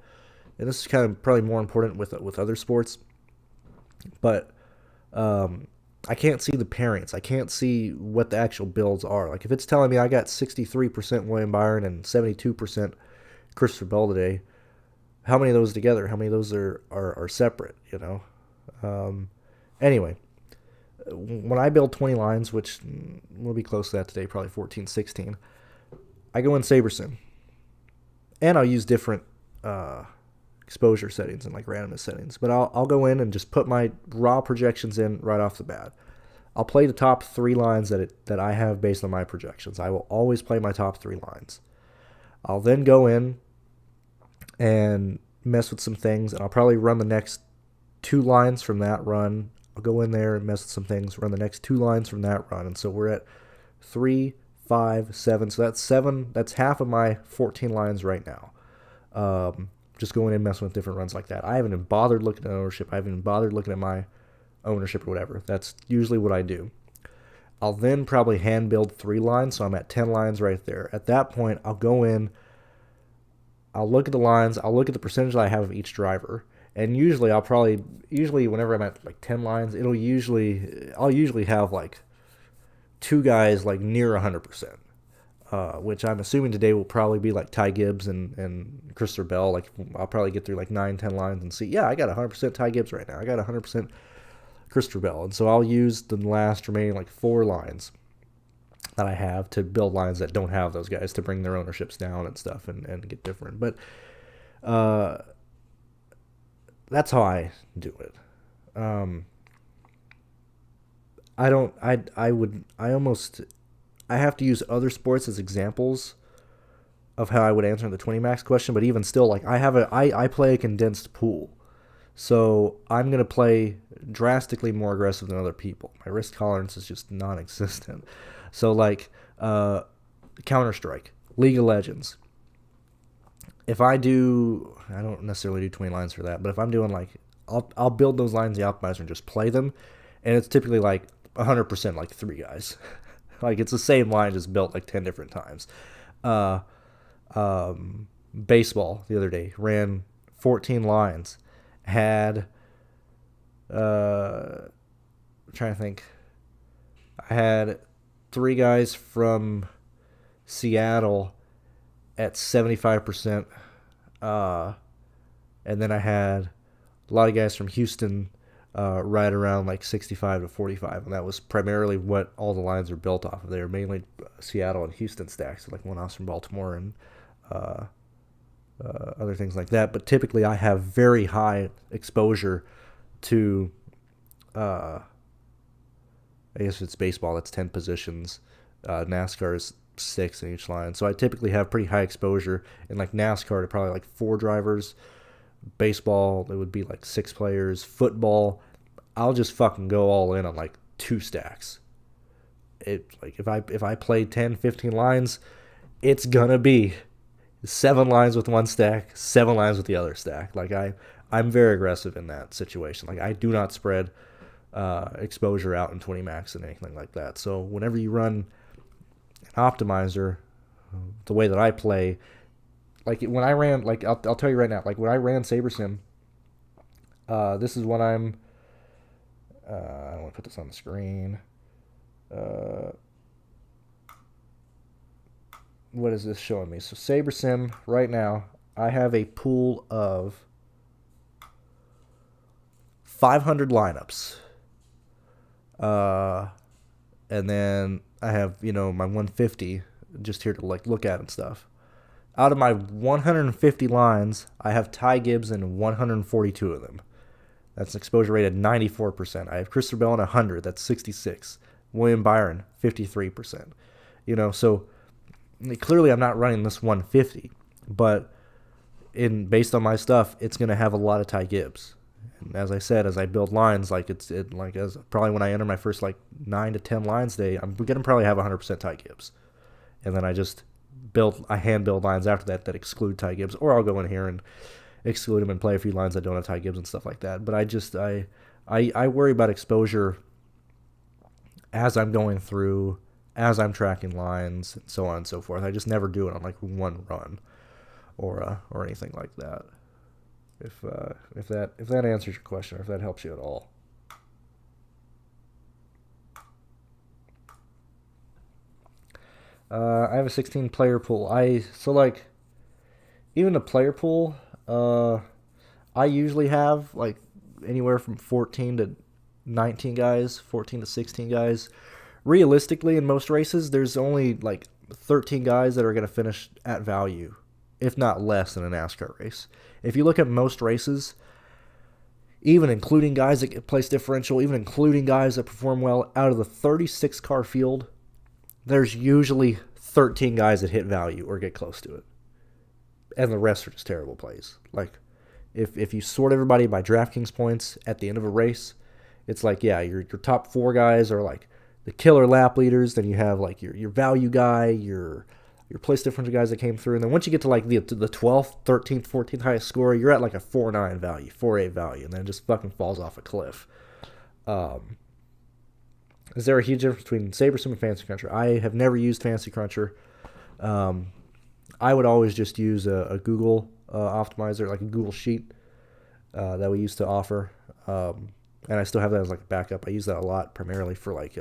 and this is kind of probably more important with other sports, but I can't see the pairings. I can't see what the actual builds are. Like if it's telling me I got 63% William Byron and 72% Christopher Bell today, how many of those together? How many of those are separate? You know. Anyway, when I build 20 lines, which we'll be close to that today, probably 14, 16, I go in SaberSim, and I'll use different exposure settings and like randomness settings. But I'll go in and just put my raw projections in right off the bat. I'll play the top 3 lines that I have based on my projections. I will always play my top 3 lines. I'll then go in and mess with some things, and I'll probably run the next 2 lines from that run. I'll go in there and mess with some things, run the next 2 lines from that run. And so we're at 3, 5, 7. So that's 7. That's half of my 14 lines right now. Just going in and messing with different runs like that. I haven't even bothered looking at ownership. I haven't even bothered looking at my ownership or whatever. That's usually what I do. I'll then probably hand build 3 lines, so I'm at 10 lines right there. At that point, I'll go in I'll look at the lines. I'll look at the percentage that I have of each driver, and usually whenever I'm at like 10 lines, I'll usually have like two guys like near 100%. Which I'm assuming today will probably be like Ty Gibbs and Christopher Bell. Like I'll probably get through like 9-10 lines and see, yeah, I got 100% Ty Gibbs right now. I got 100% Christopher Bell, and so I'll use the last remaining like 4 lines that I have to build lines that don't have those guys to bring their ownerships down and stuff and get different. But that's how I do it. I have to use other sports as examples of how I would answer the 20 max question, but even still, like I play a condensed pool. So I'm going to play drastically more aggressive than other people. My risk tolerance is just non-existent. So like Counter-Strike, League of Legends. I don't necessarily do 20 lines for that, but if I'm doing like, I'll build those lines in the optimizer and just play them, and it's typically like 100% like 3 guys. Like it's the same line just built like 10 different times. Baseball the other day ran 14 lines, had I'm trying to think. I had 3 guys from Seattle at 75%, and then I had a lot of guys from Houston right around like 65 to 45, and that was primarily what all the lines are built off of. They were mainly Seattle and Houston stacks, like one off from Baltimore and other things like that. But typically, I have very high exposure to, I guess it's baseball. That's 10 positions. NASCAR is 6 in each line, so I typically have pretty high exposure. In like NASCAR, to probably like 4 drivers. Baseball, it would be like 6 players. Football, I'll just fucking go all in on like 2 stacks. Like if I play 10, 15 lines, it's gonna be 7 lines with one stack, 7 lines with the other stack. Like I'm very aggressive in that situation. Like I do not spread exposure out in 20 max and anything like that. So whenever you run an optimizer, the way that I play, like when I ran, like I'll tell you right now, like when I ran SaberSim, this is when I'm, I don't want to put this on the screen. What is this showing me? So SaberSim right now, I have a pool of 500 lineups. And then I have, my 150 just here to like look at and stuff. Out of my 150 lines, I have Ty Gibbs in 142 of them. That's an exposure rate at 94%. I have Christopher Bell in 100. That's 66. William Byron, 53%. So clearly I'm not running this 150, but based on my stuff, it's going to have a lot of Ty Gibbs. And as I said, as I build lines, as probably when I enter my first like 9 to 10 lines day, I'm going to probably have 100% Ty Gibbs. And then I hand build lines after that exclude Ty Gibbs, or I'll go in here and exclude him and play a few lines that don't have Ty Gibbs and stuff like that. But I worry about exposure as I'm going through, as I'm tracking lines, and so on and so forth. I just never do it on like one run or anything like that. If that answers your question, or if that helps you at all. I have a 16-player pool. Even the player pool, I usually have like anywhere from 14 to 19 guys, 14 to 16 guys. Realistically, in most races, there's only like 13 guys that are going to finish at value, if not less than a NASCAR race. If you look at most races, even including guys that get place differential, even including guys that perform well, out of the 36-car field, there's usually 13 guys that hit value or get close to it. And the rest are just terrible plays. Like, if you sort everybody by DraftKings points at the end of a race, it's like, yeah, your top 4 guys are like the killer lap leaders. Then you have like your value guy, your place differential guys that came through. And then once you get to like the 12th, 13th, 14th highest scorer, you're at like a 4.9 value, 4.8 value, and then it just fucking falls off a cliff. Is there a huge difference between SaberSim and Fantasy Cruncher? I have never used Fantasy Cruncher. I would always just use a Google optimizer, like a Google Sheet that we used to offer. And I still have that as like a backup. I use that a lot, primarily for like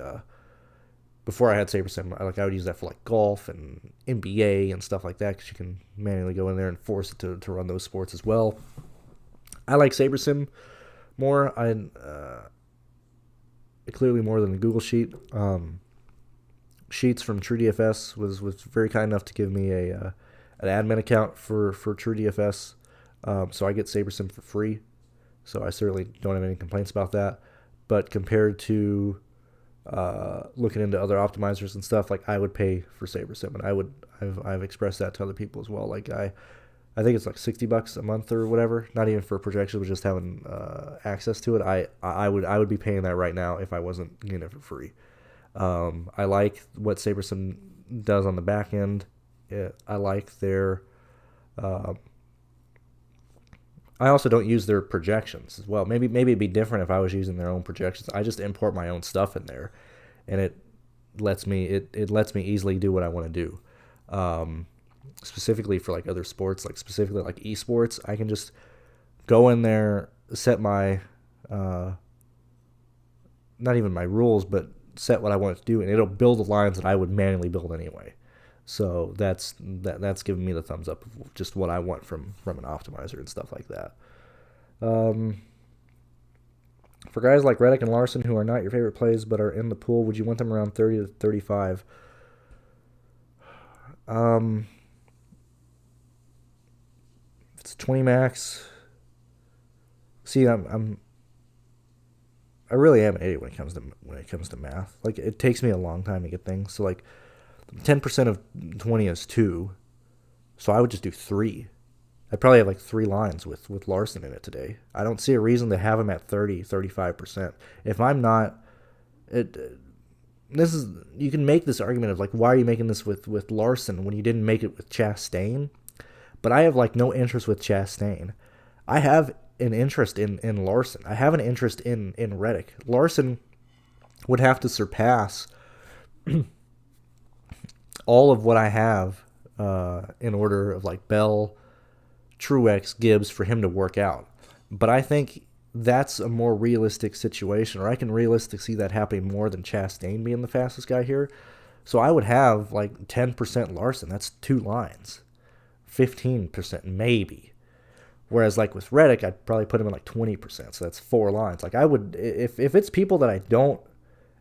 before I had SaberSim. I would use that for like golf and NBA and stuff like that, because you can manually go in there and force it to run those sports as well. I like SaberSim more. Clearly more than the Google Sheet. Sheets from TrueDFS was very kind enough to give me an admin account for TrueDFS, so I get SaberSim for free. So I certainly don't have any complaints about that. But compared to looking into other optimizers and stuff, like I would pay for SaberSim, and I've expressed that to other people as well. Like I think it's like $60 a month or whatever. Not even for projections, but just having access to it. I would be paying that right now if I wasn't getting it for free. I like what SaberSim does on the back end. I like their. I also don't use their projections as well. Maybe it'd be different if I was using their own projections. I just import my own stuff in there, and it lets me easily do what I want to do. Specifically for like other sports, like specifically like esports, I can just go in there, set my not even my rules, but set what I want it to do, and it'll build the lines that I would manually build anyway. So that's giving me the thumbs up of just what I want from an optimizer and stuff like that. For guys like Reddick and Larson, who are not your favorite plays but are in the pool, would you want them around 30 to 35? If it's 20 max, see, I really am an idiot when it comes to math. Like, it takes me a long time to get things. So like 10% of 20 is 2, so I would just do 3. I'd probably have like 3 lines with Larson in it today. I don't see a reason to have him at 30, 35%. If I'm not, you can make this argument of like, why are you making this with Larson when you didn't make it with Chastain? But I have like no interest with Chastain. I have an interest in Larson. I have an interest in Reddick. Larson would have to surpass all of what I have in order of like Bell, Truex, Gibbs for him to work out. But I think that's a more realistic situation, or I can realistically see that happening more than Chastain being the fastest guy here. So I would have like 10% Larson. That's 2 lines. 15% maybe. Whereas like with Reddick, I'd probably put him in like 20%. So that's 4 lines. Like I would, if it's people that I don't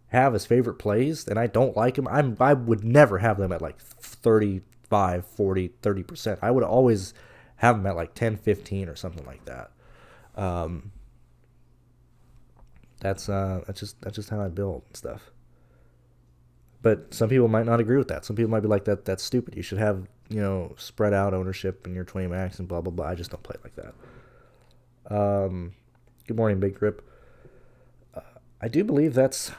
have as favorite plays and I don't like them, I would never have them at like 35, 40, 30%. I would always have them at like 10, 15 or something like that. That's just how I build and stuff. But some people might not agree with that. Some people might be like, that's stupid. You should have, spread out ownership in your 20 max and blah blah blah. I just don't play it like that. Good morning, Big Grip. I do believe that's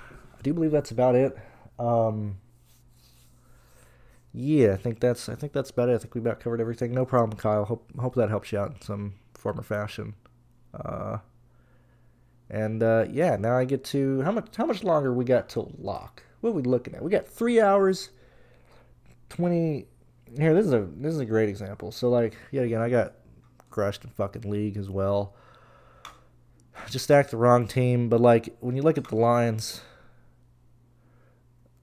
about it. Yeah, I think that's about it. I think we about covered everything. No problem, Kyle. Hope that helps you out in some form or fashion. Yeah, now I get to how much longer we got till lock. What are we looking at? We got 3 hours, 20. Here, this is a great example. So like, yet again, I got crushed in fucking league as well. Just stacked the wrong team, but like when you look at the lines,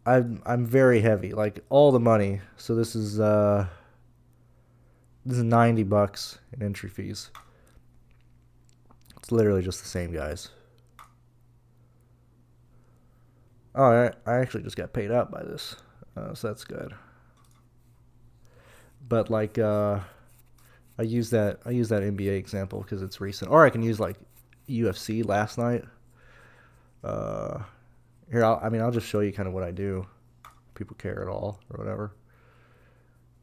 I'm very heavy, like all the money. So this is $90 in entry fees. It's literally just the same guys. Oh, I actually just got paid out by this, so that's good. But like, I use that NBA example because it's recent, or I can use like UFC last night. Here, I'll just show you kind of what I do. If people care at all or whatever.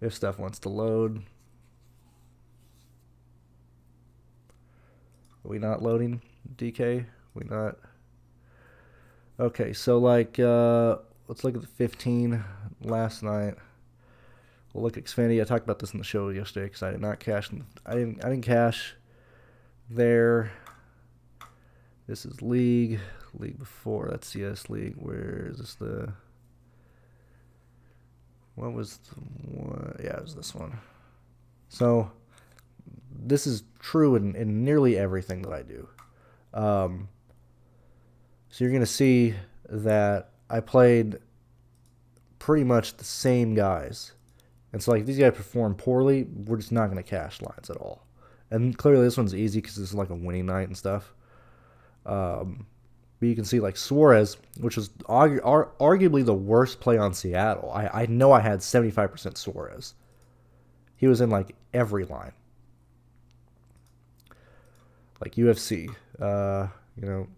If stuff wants to load. Are we not loading, DK? We not. Okay, so like, let's look at the 15 last night. We'll look at Xfinity. I talked about this in the show yesterday because I did not cash. I didn't cash there. This is league before. That's CS league. Where is this? What was the one? Yeah, it was this one. So this is true in nearly everything that I do. So you're going to see that I played pretty much the same guys. And so, like, these guys perform poorly, we're just not going to cash lines at all. And clearly this one's easy because this is like a winning night and stuff. But you can see, like, Suarez, which is arguably the worst play on Seattle. I know I had 75% Suarez. He was in, like, every line. Like, UFC, you know,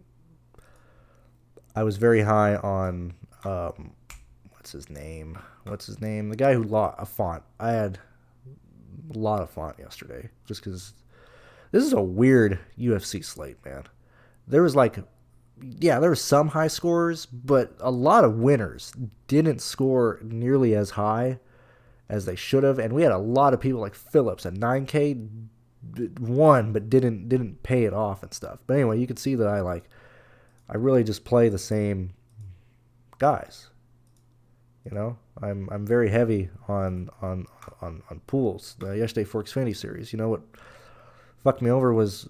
I was very high on, what's his name? The guy who lost a Font. I had a lot of Font yesterday just because this is a weird UFC slate, man. There was like, yeah, there were some high scorers, but a lot of winners didn't score nearly as high as they should have, and we had a lot of people like Phillips at 9K won but didn't pay it off and stuff. But anyway, you can see that I really just play the same guys. You know, I'm very heavy on pools. Yesterday for Xfinity series, you know what fucked me over was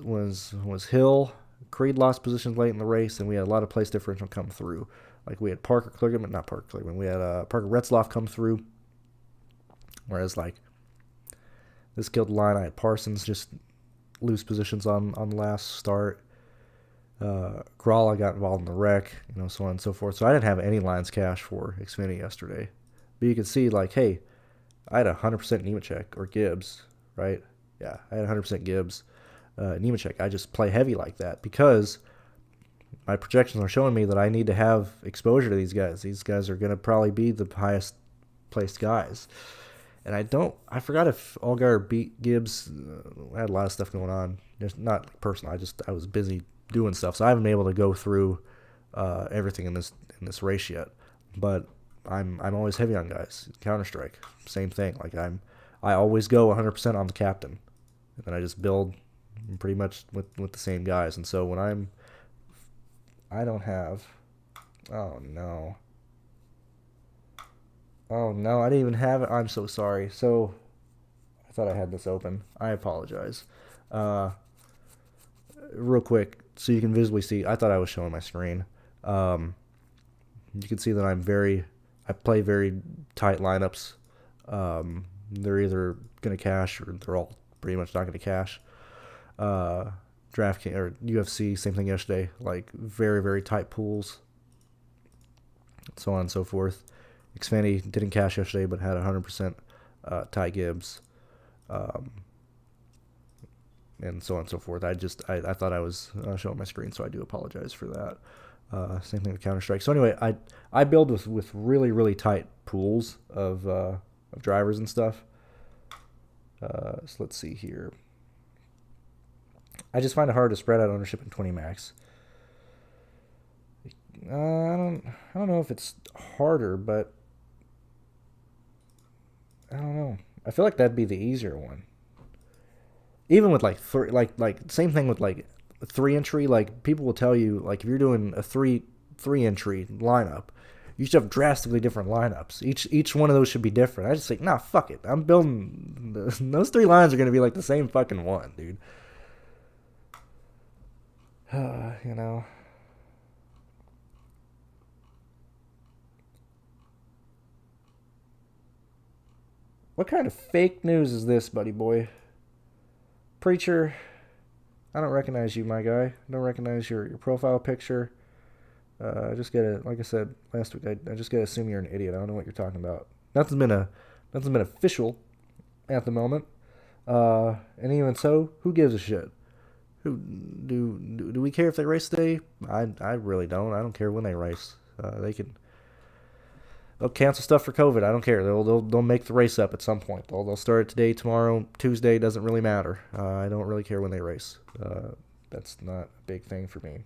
Hill. Creed lost positions late in the race, and we had a lot of place differential come through. Like we had Parker Kligerman. We had Parker Retzloff come through. Whereas like this killed the line. I had Parsons just lose positions on the last start. Crawla got involved in the wreck, you know, so on and so forth. So I didn't have any lines cash for Xfinity yesterday. But you can see, like, hey, I had 100% Nemechek or Gibbs, right? Yeah, I had 100% Gibbs. Nemechek, I just play heavy like that because my projections are showing me that I need to have exposure to these guys. These guys are going to probably be the highest placed guys. And I forgot if Allgaier beat Gibbs. I had a lot of stuff going on. Just not personal. I was busy doing stuff, so I haven't been able to go through everything in this race yet. But I'm always heavy on guys. Counter-Strike, same thing. Like I always go 100% on the captain, and then I just build pretty much with the same guys. And so when I don't have. Oh no, I didn't even have it. I'm so sorry. So I thought I had this open. I apologize. Real quick, so you can visibly see. I thought I was showing my screen. You can see that I play very tight lineups. They're either going to cash or they're all pretty much not going to cash. DraftKings or UFC, same thing yesterday. Like very, very tight pools, so on and so forth. Xfinity didn't cash yesterday, but had 100% Ty Gibbs. And so on and so forth. I thought I was showing my screen, so I do apologize for that. Same thing with Counter-Strike. So anyway, I build with really, really tight pools of drivers and stuff. So let's see here. I just find it hard to spread out ownership in 20 max. I don't know if it's harder, but I don't know. I feel like that'd be the easier one. Even with like same thing with like 3-entry, like people will tell you like if you're doing a 3-entry lineup, you should have drastically different lineups. Each one of those should be different. I just think, nah, fuck it. I'm building those 3 lines are gonna be like the same fucking one, dude. You know. What kind of fake news is this, buddy boy? Preacher, I don't recognize you, my guy. I don't recognize your profile picture. I just gotta, like I said last week, I just gotta assume you're an idiot. I don't know what you're talking about. Nothing's been official at the moment. And even so, who gives a shit? Who do we care if they race today? I really don't. I don't care when they race. They'll cancel stuff for COVID. I don't care. They'll make the race up at some point. They'll start it today, tomorrow, Tuesday. Doesn't really matter. I don't really care when they race. That's not a big thing for me.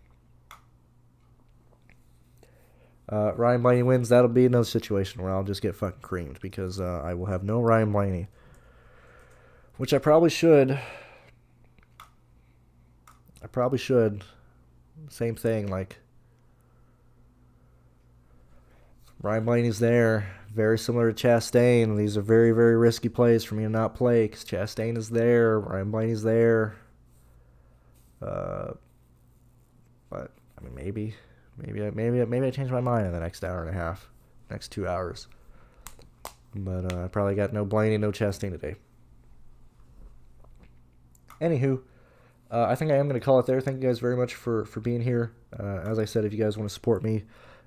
Ryan Blaney wins. That'll be another situation where I'll just get fucking creamed because I will have no Ryan Blaney, which I probably should. Same thing, like Ryan Blaney's there. very similar to Chastain. These are very, very risky plays for me to not play because Chastain is there, Ryan Blaney's there. But I mean, maybe I change my mind in the next hour and a half, next 2 hours. But I probably got no Blaney, no Chastain today. Anywho, I think I am going to call it there. Thank you guys very much for being here. As I said, if you guys want to support me,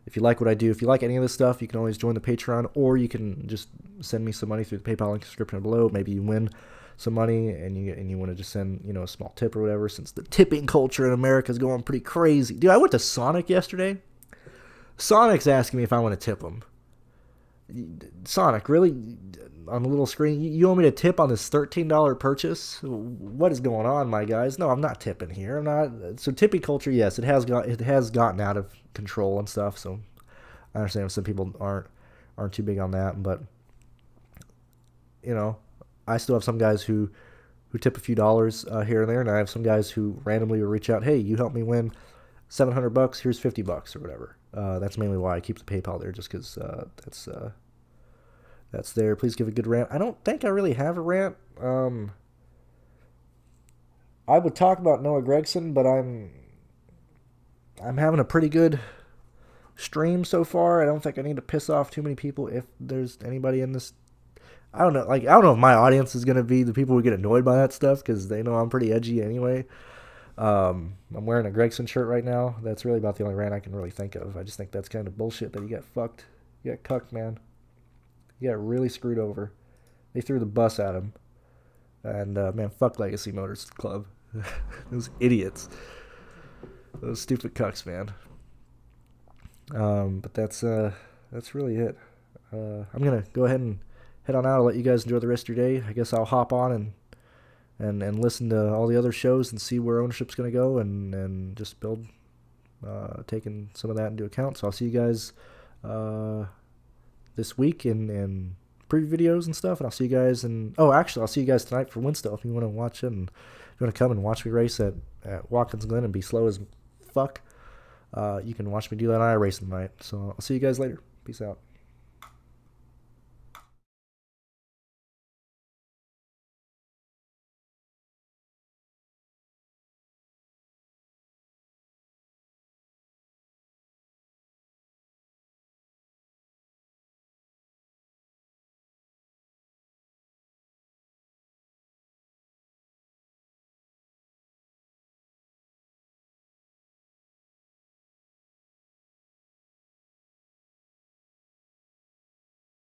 if you like what I do, if you like any of this stuff, you can always join the Patreon, or you can just send me some money through the PayPal link description below. Maybe you win some money and you want to just send a small tip or whatever, since the tipping culture in America is going pretty crazy. Dude, I went to Sonic yesterday. Sonic's asking me if I want to tip him. Sonic, really? On the little screen, you want me to tip on this $13 purchase? What is going on, my guys? No, I'm not tipping here. I'm not. So tipping culture, yes, it has gotten out of control and stuff. So I understand some people aren't too big on that, but I still have some guys who tip a few dollars here and there, and I have some guys who randomly will reach out, hey, you helped me win $700. Here's $50 or whatever. That's mainly why I keep the PayPal there, just because that's there. Please give a good rant. I don't think I really have a rant. I would talk about Noah Gragson, but I'm having a pretty good stream so far. I don't think I need to piss off too many people. If there's anybody in this, I don't know. Like, I don't know if my audience is gonna be the people who get annoyed by that stuff, because they know I'm pretty edgy anyway. I'm wearing a Gregson shirt right now. That's really about the only rant I can really think of. I just think that's kind of bullshit that you got fucked. You got cucked, man. You got really screwed over. They threw the bus at him. And, man, fuck Legacy Motors Club. Those idiots. Those stupid cucks, man. But that's really it. I'm going to go ahead and head on out. I'll let you guys enjoy the rest of your day. I guess I'll hop on and listen to all the other shows and see where ownership's going to go and just build, taking some of that into account. So I'll see you guys this week in preview videos and stuff, and I'll see you guys I'll see you guys tonight for Winstall if you want to watch it, and if you want to come and watch me race at Watkins Glen and be slow as fuck, you can watch me do that on iRacing tonight. So I'll see you guys later. Peace out.